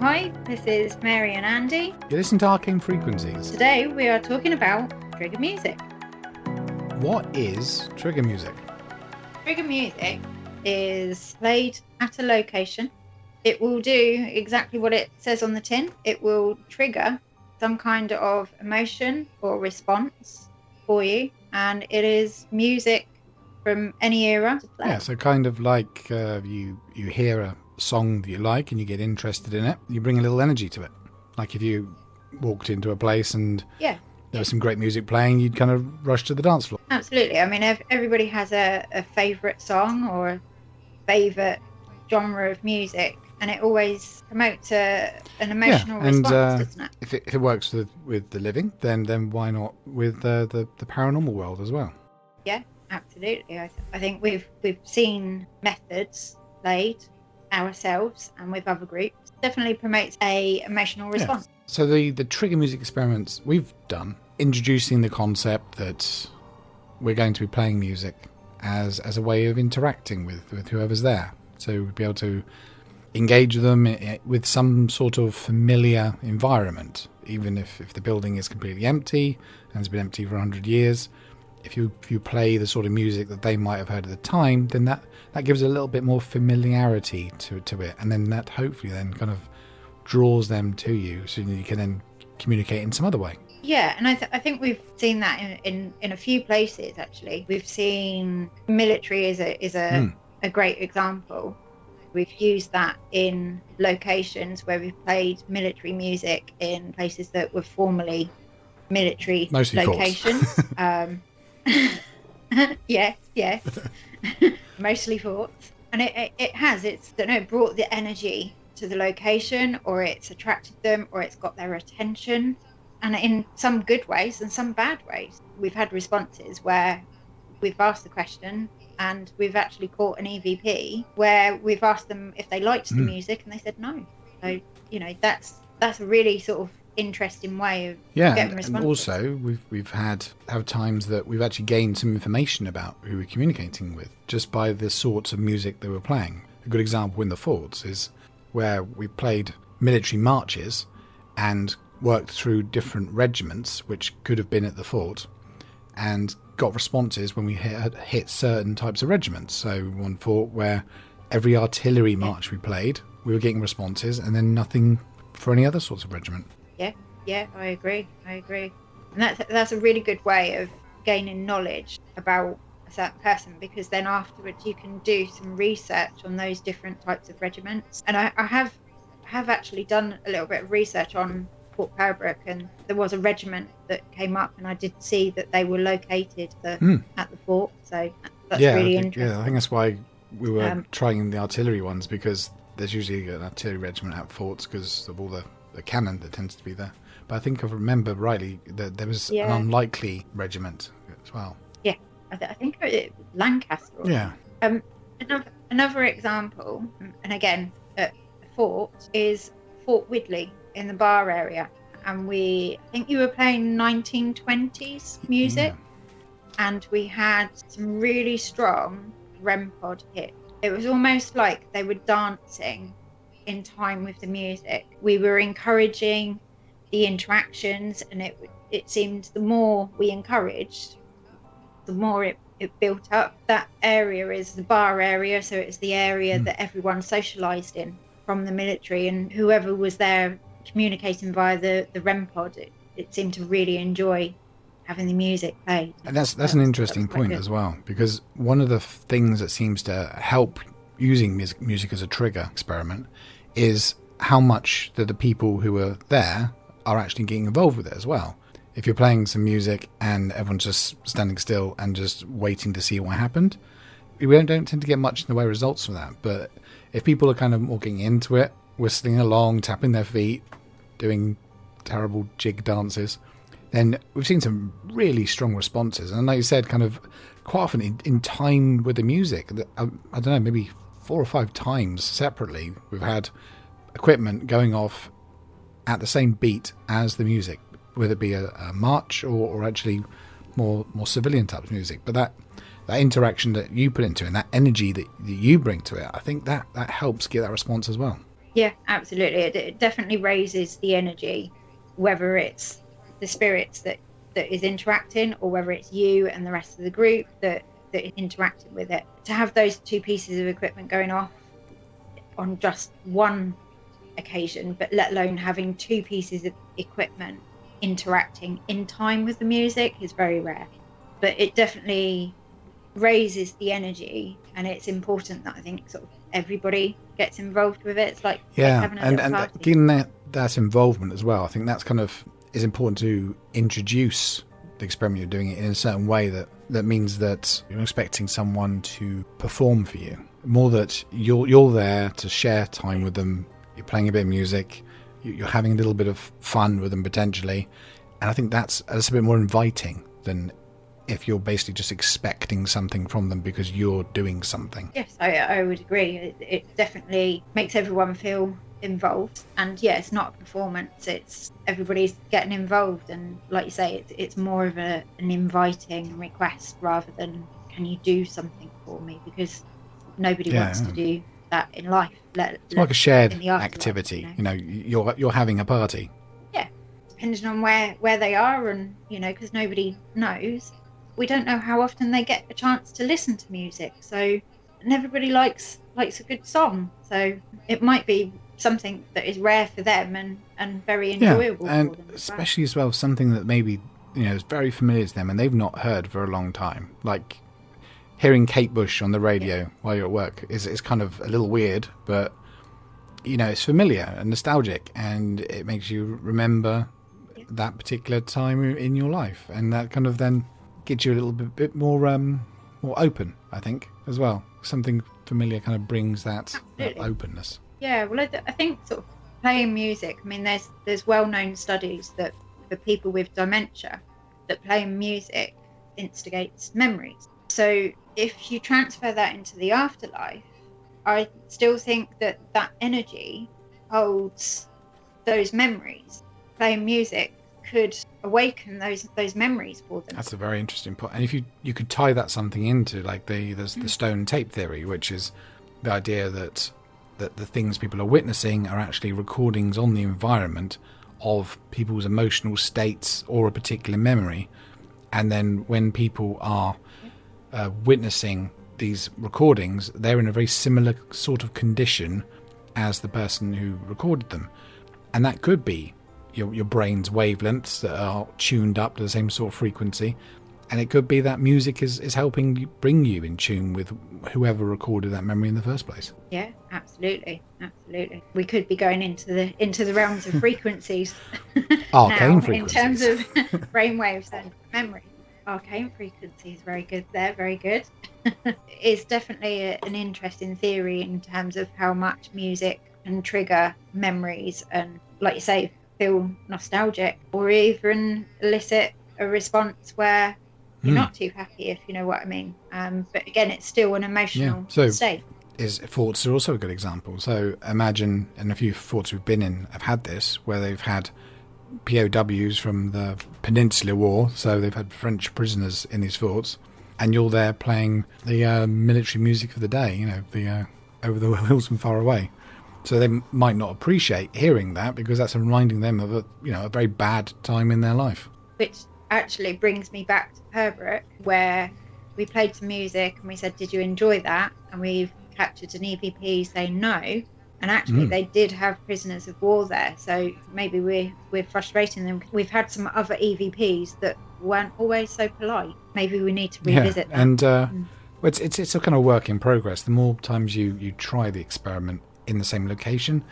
Hi, this is Mary and Andy. You listen to Arcane Frequencies. Today we are talking about trigger music. What is trigger music? Trigger music is played at a location. It will do exactly what it says on the tin. It will trigger some kind of emotion or response for you, and it is music from any era to play. Yeah, so kind of like you hear a song that you like and you get interested in it, you bring a little energy to it. Like if you walked into a place and there was some great music playing, you'd kind of rush to the dance floor. Absolutely. I mean, everybody has a favourite song or a favourite genre of music, and it always promotes an emotional response, doesn't it? If it works with the living, then why not with the paranormal world as well? Yeah, absolutely. I think we've seen methods played ourselves and with other groups. Definitely promotes a emotional response. Yeah. So the trigger music experiments we've done, introducing the concept that we're going to be playing music as a way of interacting with whoever's there. So we'd be able to engage them with some sort of familiar environment, even if the building is completely empty and has been empty for 100 years. If you play the sort of music that they might have heard at the time, then that gives a little bit more familiarity to it, and then that hopefully then kind of draws them to you, so you can then communicate in some other way. Yeah, and I think we've seen that in a few places actually. We've seen military is a great example. We've used that in locations where we've played military music in places that were formerly military Mostly locations. Yes. Mostly forts. And it's brought the energy to the location, or it's attracted them, or it's got their attention. And in some good ways and some bad ways. We've had responses where we've asked the question and we've actually caught an EVP where we've asked them if they liked the music and they said no. So, that's a really sort of interesting way of getting responses. And also we've had times that we've actually gained some information about who we're communicating with just by the sorts of music they were playing. A good example in the forts is where we played military marches and worked through different regiments which could have been at the fort and got responses when we hit certain types of regiments. So one fort where every artillery march we played, we were getting responses, and then nothing for any other sorts of regiment. Yeah, I agree. And that's a really good way of gaining knowledge about a certain person, because then afterwards you can do some research on those different types of regiments. And I have actually done a little bit of research on Fort Pembroke, and there was a regiment that came up, and I did see that they were located at the fort. So that's really interesting. Yeah, I think that's why we were trying the artillery ones, because there's usually an artillery regiment at forts because of all the cannon that tends to be there. But I think I remember rightly that there was an unlikely regiment as well. Yeah, I think it was Lancaster. Yeah. Another example, and again at a fort, is Fort Widley in the bar area, and I think you were playing 1920s music, and we had some really strong REM pod hits. It was almost like they were dancing in time with the music. We were encouraging the interactions, and it seemed the more we encouraged, the more it built up. That area is the bar area, so it's the area that everyone socialised in from the military, and whoever was there communicating via the REM pod, it seemed to really enjoy having the music played. And that's an interesting point as well, because one of the things that seems to help using music as a trigger experiment is how much that the people who are there are actually getting involved with it as well. If you're playing some music and everyone's just standing still and just waiting to see what happened, we don't tend to get much in the way of results from that. But if people are kind of walking into it, whistling along, tapping their feet, doing terrible jig dances, then we've seen some really strong responses. And like you said, kind of quite often in time with the music. I don't know, maybe 4 or 5 times separately, we've had equipment going off at the same beat as the music, whether it be a march or actually more civilian type of music. But that interaction that you put into it and that energy that you bring to it, I think that helps get that response as well. Yeah, absolutely. It definitely raises the energy, whether it's the spirits that is interacting or whether it's you and the rest of the group that is interacting with it. To have those two pieces of equipment going off on just one occasion, but let alone having two pieces of equipment interacting in time with the music, is very rare. But it definitely raises the energy, and it's important that I think sort of everybody gets involved with it. It's like having a little party. Getting that involvement as well, I think that's kind of is important to introduce the experiment you're doing it in a certain way that means that you're expecting someone to perform for you, more that you're there to share time with them. You're playing a bit of music, you're having a little bit of fun with them potentially, and I think that's a bit more inviting than if you're basically just expecting something from them because you're doing something. Yes, I would agree. It definitely makes everyone feel involved, and yeah, it's not a performance, it's everybody's getting involved, and like you say, it's more of an inviting request rather than can you do something for me, because nobody wants to do that in life. It's like a shared activity, you know, you're having a party. Yeah, depending on where they are, and you know, because nobody knows, we don't know how often they get a chance to listen to music, and everybody likes a good song, so it might be something that is rare for them and very enjoyable and for them especially as well something that maybe, you know, is very familiar to them and they've not heard for a long time, like hearing Kate Bush on the radio while you're at work is kind of a little weird, but you know, it's familiar and nostalgic, and it makes you remember that particular time in your life, and that kind of then gets you a little bit more more open, I think, as well. Something familiar kind of brings that openness. Yeah, well, I think sort of playing music, I mean, there's well-known studies that for people with dementia, that playing music instigates memories. So if you transfer that into the afterlife, I still think that energy holds those memories. Playing music could awaken those memories for them. That's a very interesting point. And if you could tie that something into like there's the stone tape theory, which is the idea that the things people are witnessing are actually recordings on the environment of people's emotional states or a particular memory, and then when people are witnessing these recordings, they're in a very similar sort of condition as the person who recorded them, and that could be your brain's wavelengths that are tuned up to the same sort of frequency, and it could be that music is helping bring you in tune with whoever recorded that memory in the first place. Yeah, absolutely. We could be going into the realms of frequencies arcane now, frequencies in terms of brainwaves and memory. Arcane frequencies, very good there, very good. It's definitely an interesting theory in terms of how much music can trigger memories and, like you say, feel nostalgic, or even elicit a response where you're not too happy, if you know what I mean. But again, it's still an emotional state. Forts are also a good example. So imagine, and a few forts we've been in have had this, where they've had POWs from the Peninsular War, so they've had French prisoners in these forts, and you're there playing the military music of the day, you know, the Over the Hills and Far Away. So they might not appreciate hearing that because that's reminding them of a very bad time in their life. Which actually brings me back to Pembroke, where we played some music and we said, "Did you enjoy that?" And we've captured an EVP saying no, and actually they did have prisoners of war there. So maybe we're frustrating them. We've had some other EVPs that weren't always so polite. Maybe we need to revisit that. And it's a kind of work in progress. The more times you try the experiment in the same location,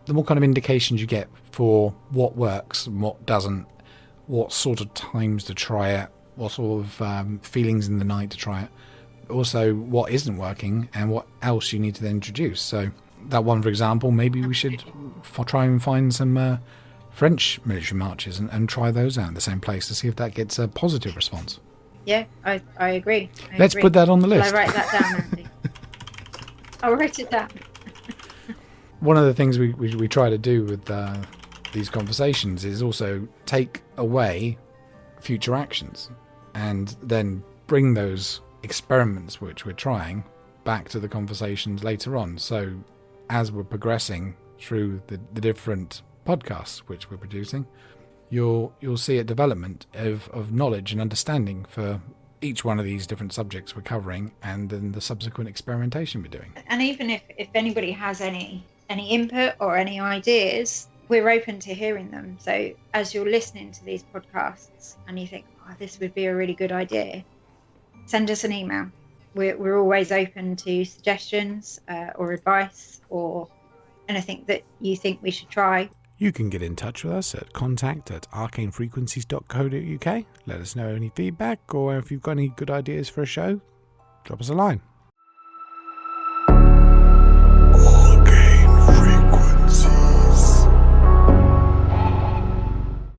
the more kind of indications you get for what works and what doesn't, what sort of times to try it, what sort of feelings in the night to try it, also what isn't working and what else you need to then introduce. So that one, for example, maybe we should try and find some French military marches and try those out in the same place to see if that gets a positive response. Yeah, I agree. Let's put that on the list. Shall I write that down, Andy? I'll write it down. One of the things we try to do with these conversations is also take away future actions and then bring those experiments which we're trying back to the conversations later on. So as we're progressing through the different podcasts which we're producing, you'll see a development of knowledge and understanding for each one of these different subjects we're covering, and then the subsequent experimentation we're doing. And even if anybody has any input or any ideas, we're open to hearing them. So as you're listening to these podcasts and you think, oh, this would be a really good idea, send us an email. We're always open to suggestions or advice or anything that you think we should try. You can get in touch with us at contact@arcanefrequencies.co.uk. Let us know any feedback, or if you've got any good ideas for a show, drop us a line.